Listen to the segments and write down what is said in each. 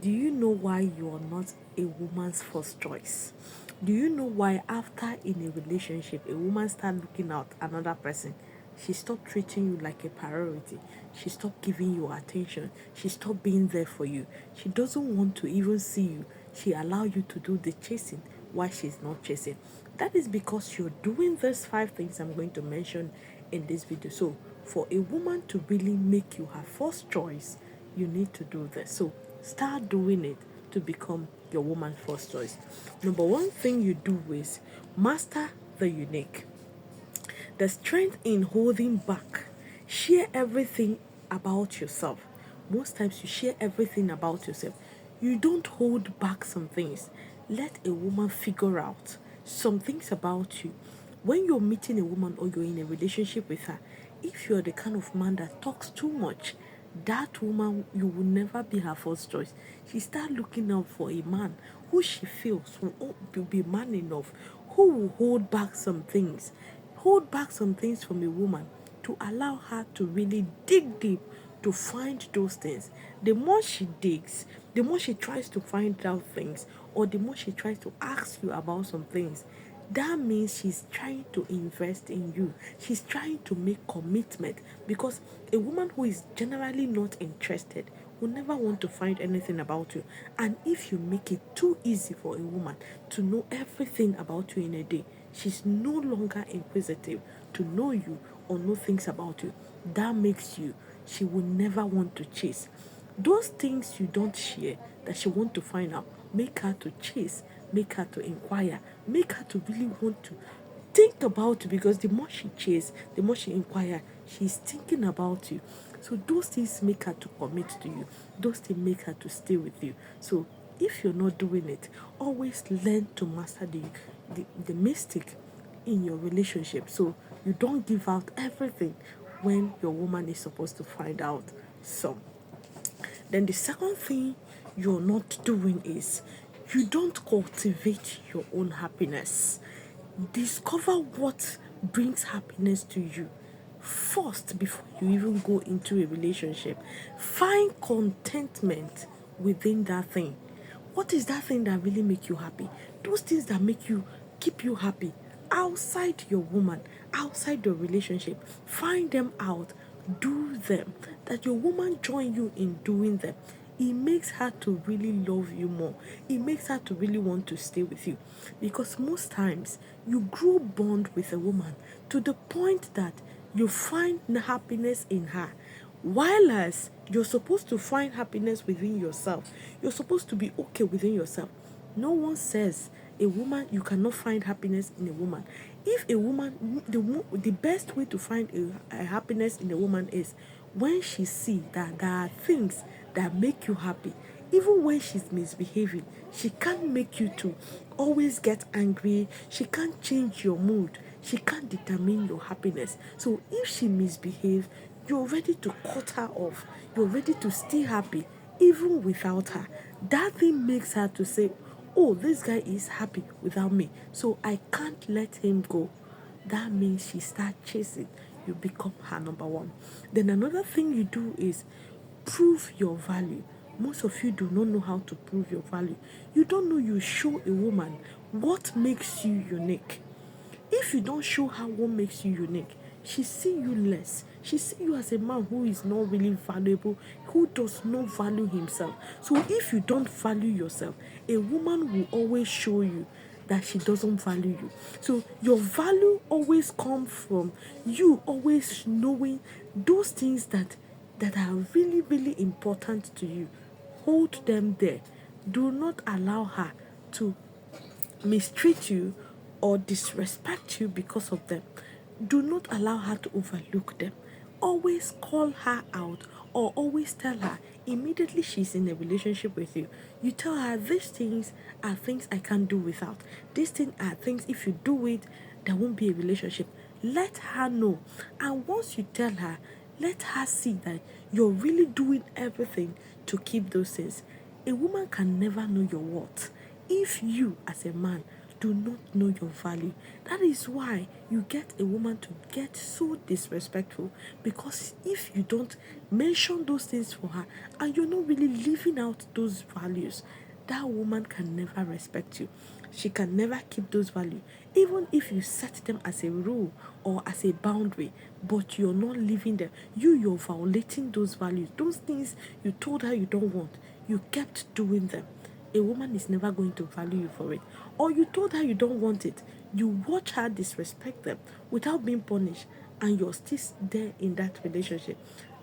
Do you know why you are not a woman's first choice? Do you know why after in a relationship a woman start looking at another person? She stopped treating you like a priority. She stopped giving you attention. She stopped being there for you. She doesn't want to even see you. She allow you to do the chasing while she's not chasing. That is because you're doing these 5 things I'm going to mention in this video. So for a woman to really make you her first choice, you need to do this. So start doing it to become your woman's first choice. Number one thing you do is master the unique. The strength in holding back. Share everything about yourself. Most times you share everything about yourself. You don't hold back some things. Let a woman figure out some things about you. When you're meeting a woman or you're in a relationship with her, if you're the kind of man that talks too much, that woman, you will never be her first choice. She start looking out for a man who she feels will be man enough, who will hold back some things from a woman to allow her to really dig deep to find those things. The more she digs, the more she tries to find out things, or the more she tries to ask you about some things, that means she's trying to invest in you. She's trying to make commitment, because a woman who is generally not interested will never want to find anything about you. And if you make it too easy for a woman to know everything about you in a day, she's no longer inquisitive to know you or know things about you. That makes you, she will never want to chase. Those things you don't share that she want to find out, make her to chase, make her to inquire, make her to really want to think about you, because the more she chase, the more she inquire, she's thinking about you. So those things make her to commit to you. Those things make her to stay with you. So if you're not doing it, always learn to master the mistake in your relationship, so you don't give out everything when your woman is supposed to find out some. Then the second thing you're not doing is you don't cultivate your own happiness. Discover what brings happiness to you first before you even go into a relationship. Find contentment within that thing. What is that thing that really make you happy? Those things that make you keep you happy outside your woman, outside your relationship. Find them out, do them. That your woman join you in doing them. It makes her to really love you more. It makes her to really want to stay with you. Because most times you grow bond with a woman to the point that you find happiness in her. While as you're supposed to find happiness within yourself, you're supposed to be okay within yourself. No one says a woman, you cannot find happiness in a woman. If a woman, the best way to find a happiness in a woman is when she see that there are things that make you happy. Even when she's misbehaving, she can't make you to always get angry. She can't change your mood. She can't determine your happiness. So if she misbehaves, you're ready to cut her off. You're ready to stay happy even without her. That thing makes her to say, oh, this guy is happy without me, so I can't let him go. That means she start chasing. You become her number one. Then another thing you do is prove your value. Most of you do not know how to prove your value. You don't know you show a woman what makes you unique. If you don't show her what makes you unique, she see you less. She see you as a man who is not really valuable, who does not value himself. So if you don't value yourself, a woman will always show you that she doesn't value you. So your value always comes from you always knowing those things that are really, really important to you. Hold them there. Do not allow her to mistreat you or disrespect you because of them. Do not allow her to overlook them. Always call her out, or always tell her immediately she's in a relationship with you. You tell her these things are things I can't do without. These things are things if you do it, there won't be a relationship. Let her know. And once you tell her, let her see that you're really doing everything to keep those things. A woman can never know your worth if you, as a man, do not know your value. That is why you get a woman to get so disrespectful, because if you don't mention those things for her and you're not really living out those values, that woman can never respect you. She can never keep those values, even if you set them as a rule or as a boundary, but you're not living them. You're violating those values. Those things you told her you don't want, you kept doing them. A woman is never going to value you for it. Or you told her you don't want it, you watch her disrespect them without being punished, and you're still there in that relationship.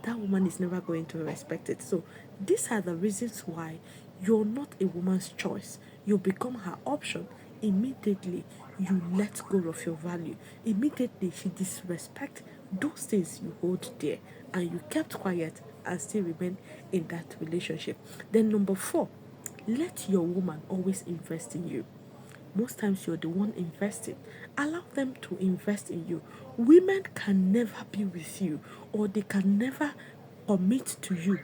That woman is never going to respect it. So these are the reasons why you're not a woman's choice. You become her option. Immediately you let go of your value. Immediately she disrespect those things you hold dear, and you kept quiet and still remain in that relationship. Then number 4, let your woman always invest in you. Most times you're the one investing. Allow them to invest in you. Women can never be with you, or they can never commit to you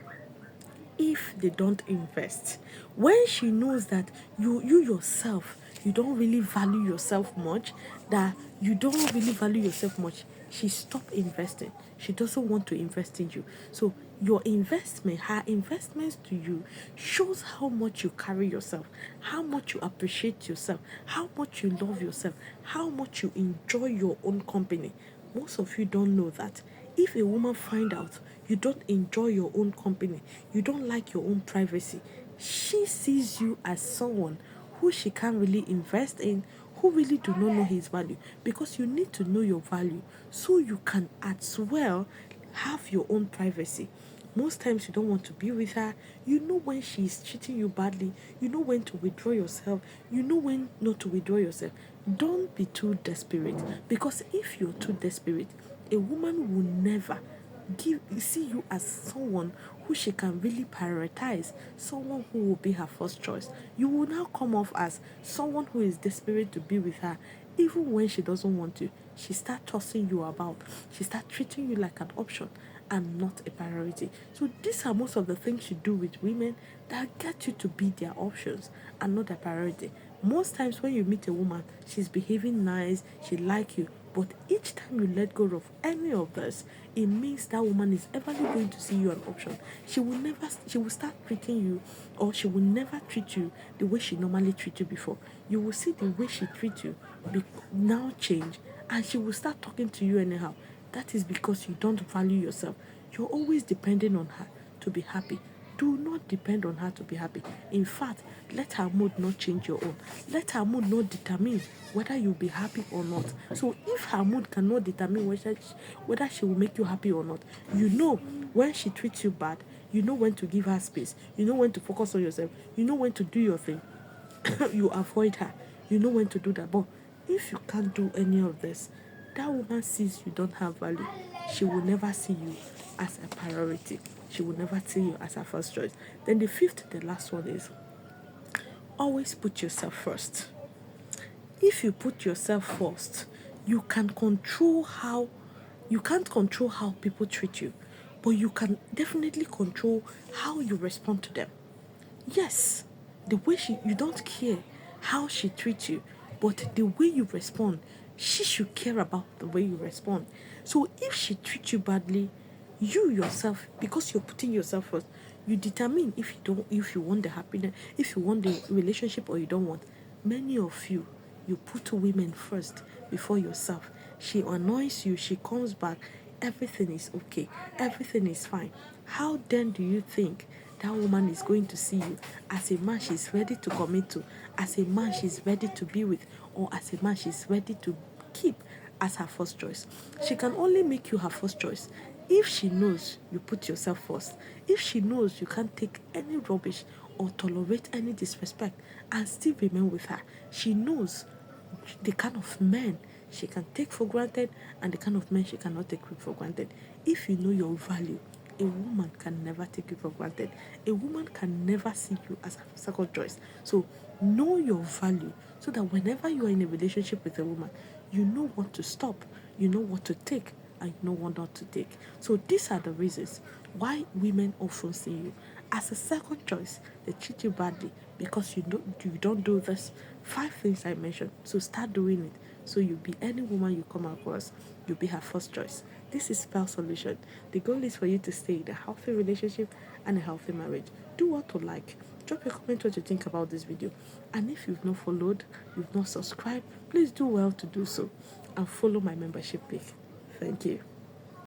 if they don't invest. When she knows that you yourself, you don't really value yourself much, that you don't really value yourself much, she stop investing. She doesn't want to invest in you. So your investment, her investments to you, shows how much you carry yourself, how much you appreciate yourself, how much you love yourself, how much you enjoy your own company. Most of you don't know that. If a woman find out you don't enjoy your own company, you don't like your own privacy, she sees you as someone who she can't really invest in, who really do not know his value. Because you need to know your value so you can as well have your own privacy. Most times you don't want to be with her. You know when she's treating you badly. You know when to withdraw yourself. You know when not to withdraw yourself. Don't be too desperate, because if you're too desperate, a woman will never see you as someone who she can really prioritize, someone who will be her first choice. You will now come off as someone who is desperate to be with her, even when she doesn't want to. She start tossing you about. She start treating you like an option and not a priority. So these are most of the things you do with women that get you to be their options and not their priority. Most times when you meet a woman, she's behaving nice, she like you, but each time you let go of any of this, it means that woman is ever going to see you an option. She will start treating you, or she will never treat you the way she normally treat you before. You will see the way she treats you now change, and she will start talking to you anyhow. That is because you don't value yourself. You're always depending on her to be happy. Do not depend on her to be happy. In fact, let her mood not change your own. Let her mood not determine whether you'll be happy or not. So if her mood cannot determine whether she will make you happy or not, you know when she treats you bad, you know when to give her space, you know when to focus on yourself, you know when to do your thing. You avoid her. You know when to do that. But if you can't do any of this, that woman sees you don't have value. She will never see you as a priority. She will never see you as her first choice. Then the fifth, the last one is always put yourself first. If you put yourself first, you can control how you can't control how people treat you, but you can definitely control how you respond to them. Yes, the way you don't care how she treats you, but the way you respond, she should care about the way you respond. So if she treats you badly, you yourself, because you're putting yourself first, you determine if you want the happiness, if you want the relationship or you don't want. Many of you put women first before yourself. She annoys you, she comes back, everything is okay, everything is fine. How then do you think that woman is going to see you as a man she's ready to commit to, as a man she's ready to be with, or as a man she's ready to keep as her first choice? She can only make you her first choice if she knows you put yourself first, if she knows you can't take any rubbish or tolerate any disrespect and still remain with her. She knows the kind of men she can take for granted and the kind of men she cannot take for granted. If you know your value, a woman can never take you for granted. A woman can never see you as a second choice. So know your value so that whenever you are in a relationship with a woman, you know what to stop, you know what to take, and you know what not to take. So these are the reasons why women often see you As a second choice, they treat you badly because you don't do this 5 things I mentioned. So start doing it. So you'll be any woman you come across, you'll be her first choice. This is Spell Solution. The goal is for you to stay in a healthy relationship and a healthy marriage. Do what you like. Drop a comment what you think about this video. And if you've not followed, you've not subscribed, please do well to do so and follow my membership page. Thank you.